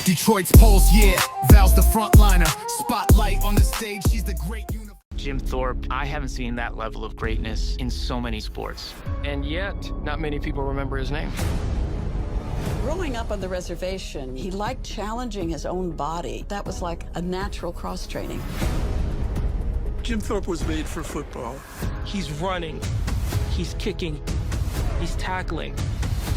Detroit's pulse, yeah, Val's the frontliner. Spotlight on the stage, she's the great Jim Thorpe, I haven't seen that level of greatness in so many sports. And yet, not many people remember his name. Growing up on the reservation, he liked challenging his own body. That was like a natural cross-training. Jim Thorpe was made for football. He's running, he's kicking, he's tackling.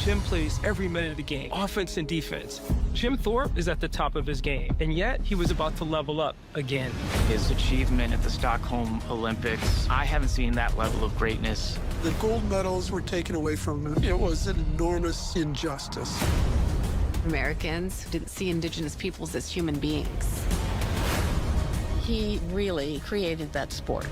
Jim plays every minute of the game, offense and defense. Jim Thorpe is at the top of his game, and yet he was about to level up again. His achievement at the Stockholm Olympics, I haven't seen that level of greatness. The gold medals were taken away from him. It was an enormous injustice. Americans didn't see indigenous peoples as human beings. He really created that sport.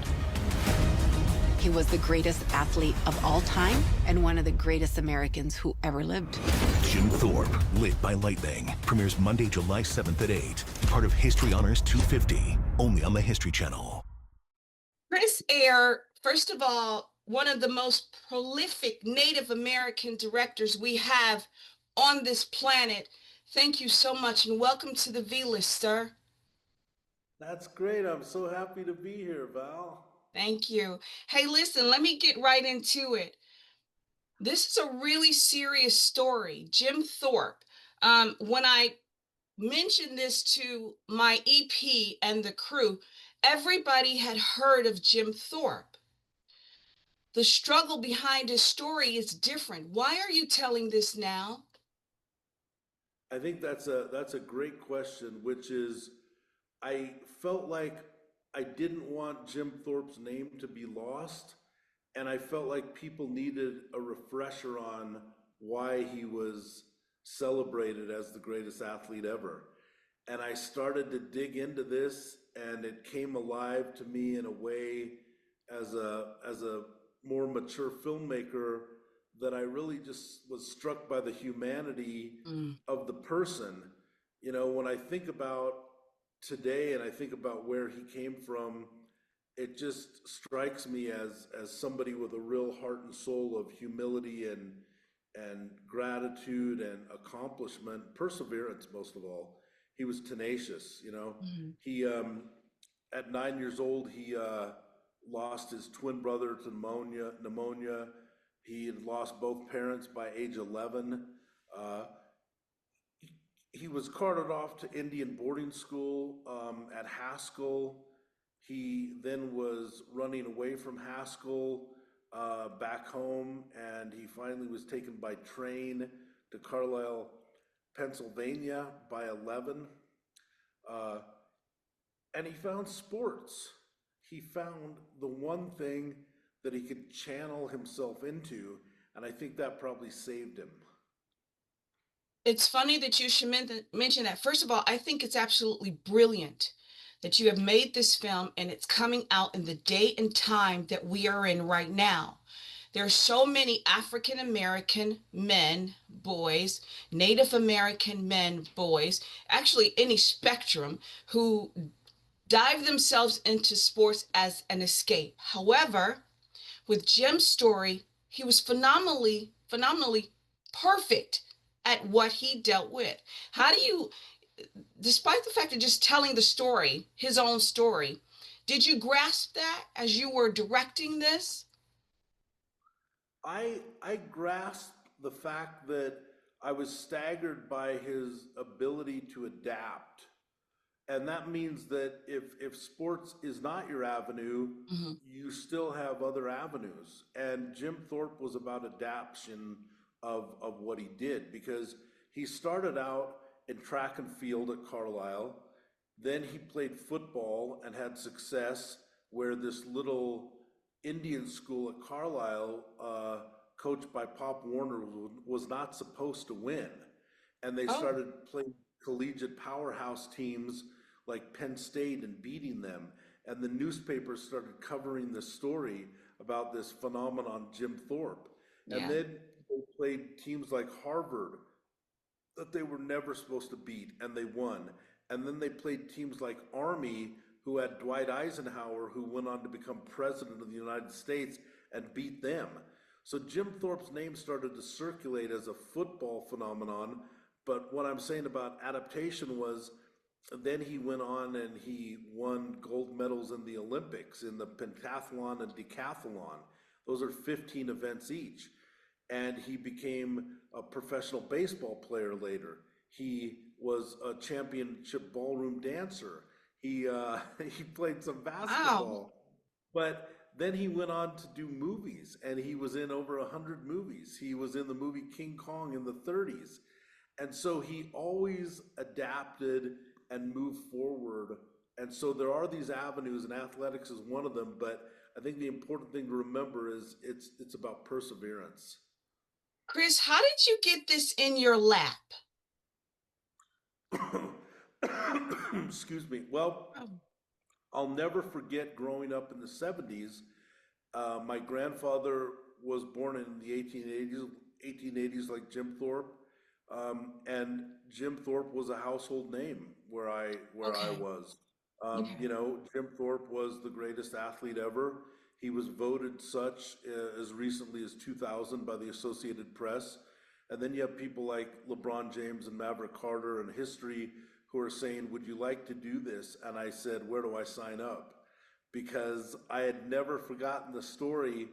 He was the greatest athlete of all time and one of the greatest Americans who ever lived. Jim Thorpe, Lit by Lightning, premieres Monday, July 7th at 8. Part of History Honors 250, only on the History Channel. Chris Eyre, first of all, one of the most prolific Native American directors we have on this planet. Thank you so much and welcome to the V-List, sir. That's great. I'm so happy to be here, Val. Thank you. Hey, listen, let me get right into it. This is a really serious story. Jim Thorpe. When I mentioned this to my EP and the crew, everybody had heard of Jim Thorpe. The struggle behind his story is different. Why are you telling this now? I think that's a great question, which is, I felt like I didn't want Jim Thorpe's name to be lost, and I felt like people needed a refresher on why he was celebrated as the greatest athlete ever. And I started to dig into this, and it came alive to me in a way as a more mature filmmaker that I really just was struck by the humanity of the person. You know, when I think about today and I think about where he came from, it just strikes me as somebody with a real heart and soul of humility and gratitude and accomplishment, perseverance most of all. He was tenacious, you know. He at 9 years old he lost his twin brother to pneumonia. He had lost both parents by age 11. He was carted off to Indian boarding school at Haskell. He then was running away from Haskell back home, and he finally was taken by train to Carlisle, Pennsylvania by 11. And he found sports. He found the one thing that he could channel himself into, and I think that probably saved him. It's funny that you should mention that. First of all, I think it's absolutely brilliant that you have made this film and it's coming out in the date and time that we are in right now. There are so many African American men, boys, Native American men, boys, actually any spectrum, who dive themselves into sports as an escape. However, with Jim's story, he was phenomenally perfect at what he dealt with. How do you, despite the fact of just telling the story, his own story, did you grasp that as you were directing this? I grasped the fact that I was staggered by his ability to adapt. And that means that if sports is not your avenue, you still have other avenues. And Jim Thorpe was about adaptation of what he did, because he started out in track and field at Carlisle. Then he played football and had success where this little Indian school at Carlisle, coached by Pop Warner, was not supposed to win. And they started playing collegiate powerhouse teams like Penn State and beating them. And the newspapers started covering this story about this phenomenon, Jim Thorpe. And then they played teams like Harvard that they were never supposed to beat, and they won. And then they played teams like Army, who had Dwight Eisenhower, who went on to become president of the United States, and beat them. So Jim Thorpe's name started to circulate as a football phenomenon, But what I'm saying about adaptation was then he went on and he won gold medals in the Olympics in the pentathlon and decathlon. Those are 15 events each. And he became a professional baseball player later. He was a championship ballroom dancer. He he played some Wow. basketball, but then he went on to do movies, and he was in over 100 movies. He was in the movie King Kong in the 30s, and so he always adapted and moved forward. And so there are these avenues, and athletics is one of them. But I think the important thing to remember is it's about perseverance. Chris, how did you get this in your lap? Excuse me. Well, Oh, I'll never forget growing up in the 70s. My grandfather was born in the 1880s like Jim Thorpe. And Jim Thorpe was a household name where I okay. was. Okay. You know, Jim Thorpe was the greatest athlete ever. He was voted such as recently as 2000 by the Associated Press. And then you have people like LeBron James and Maverick Carter in history who are saying, "Would you like to do this?" And I said, "Where do I sign up?" Because I had never forgotten the story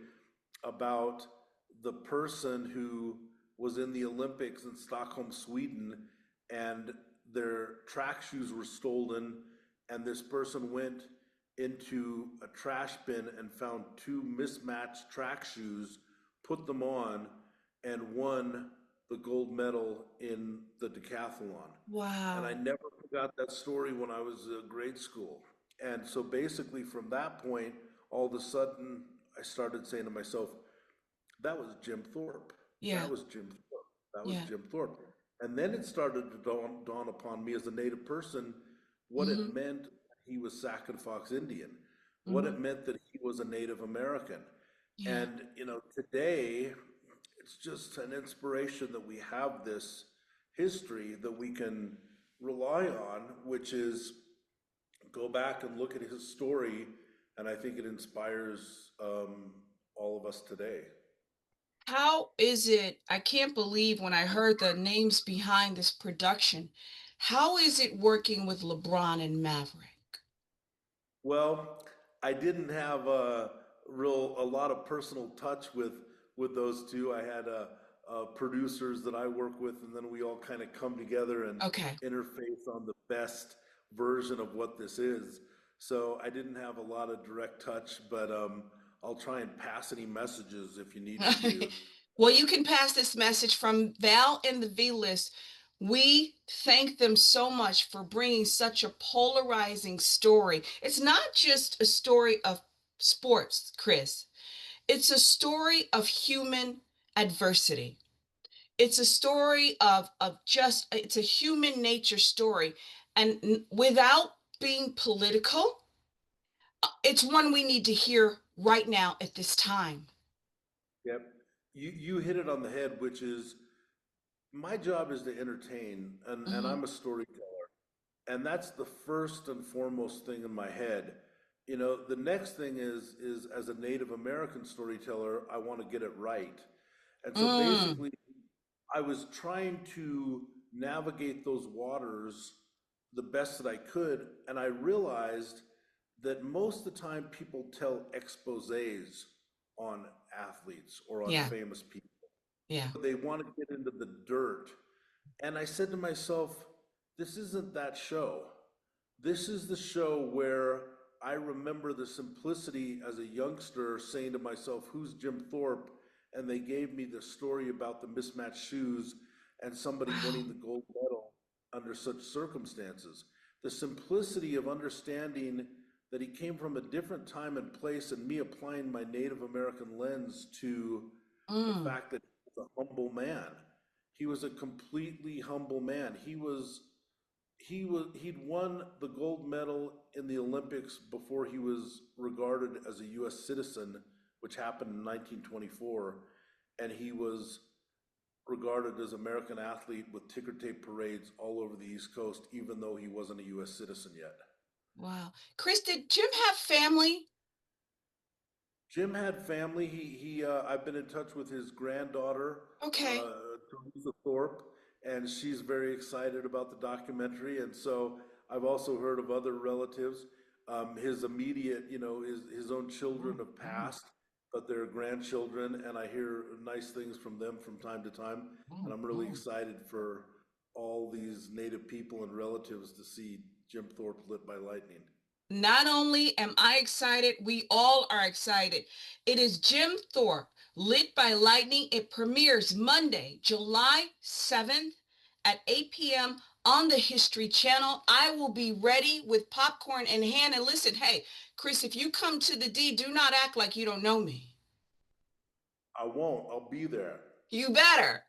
about the person who was in the Olympics in Stockholm, Sweden, and their track shoes were stolen, and this person went into a trash bin and found two mismatched track shoes, put them on, and won the gold medal in the decathlon. And I Wow. never forgot that story when I was in grade school. And so basically, from that point, all of a sudden, I started saying to myself, that was Jim Thorpe. Yeah. That was Jim Thorpe. That was Yeah. Jim Thorpe. And then it started to dawn upon me as a Native person what it Mm-hmm. meant he was Sac and Fox Indian, what Mm-hmm. it meant that he was a Native American. Yeah. And, you know, today, it's just an inspiration that we have this history that we can rely on, which is go back and look at his story. And I think it inspires all of us today. How is it? I can't believe when I heard the names behind this production. How is it working with LeBron and Maverick? Well, I didn't have a lot of personal touch with those two. I had producers that I work with, and then we all kind of come together and Okay. interface on the best version of what this is. So I didn't have a lot of direct touch, but I'll try and pass any messages if you need me to. Well, you can pass this message from Val and the V List. We thank them so much for bringing such a polarizing story. It's not just a story of sports, Chris. It's a story of human adversity. It's a story of just it's a human nature story, and without being political, it's one we need to hear right now at this time. Yep. You hit it on the head, which is my job is to entertain, and Hmm. I'm a storyteller. And that's the first and foremost thing in my head. You know, the next thing is as a Native American storyteller, I want to get it right. And so Mm, basically, I was trying to navigate those waters the best that I could, and I realized that most of the time people tell exposés on athletes or on yeah, famous people. yeah. They want to get into the dirt. And I said to myself, this isn't that show. This is the show where I remember the simplicity as a youngster saying to myself, who's Jim Thorpe? And they gave me the story about the mismatched shoes and somebody Wow. winning the gold medal under such circumstances. The simplicity of understanding that he came from a different time and place, and me applying my Native American lens to the Mm, fact that he was a humble man. He was a completely humble man. He'd won the gold medal in the Olympics before he was regarded as a US citizen, which happened in 1924, and he was regarded as American athlete with ticker tape parades all over the East Coast, even though he wasn't a US citizen yet. wow. Chris, did Jim have family? Jim had family. I've been in touch with his granddaughter, Okay. Teresa Thorpe, and she's very excited about the documentary. And so I've also heard of other relatives. His immediate, his own children have passed, but they're grandchildren, and I hear nice things from them from time to time. And I'm really excited for all these Native people and relatives to see Jim Thorpe lit by lightning. Not only am I excited, we all are excited. It is Jim Thorpe, Lit by Lightning. It premieres Monday, July 7th at 8 p.m. on the History Channel. I will be ready with popcorn in hand. And listen, hey, Chris, if you come to the D, do not act like you don't know me. I won't. I'll be there. You better.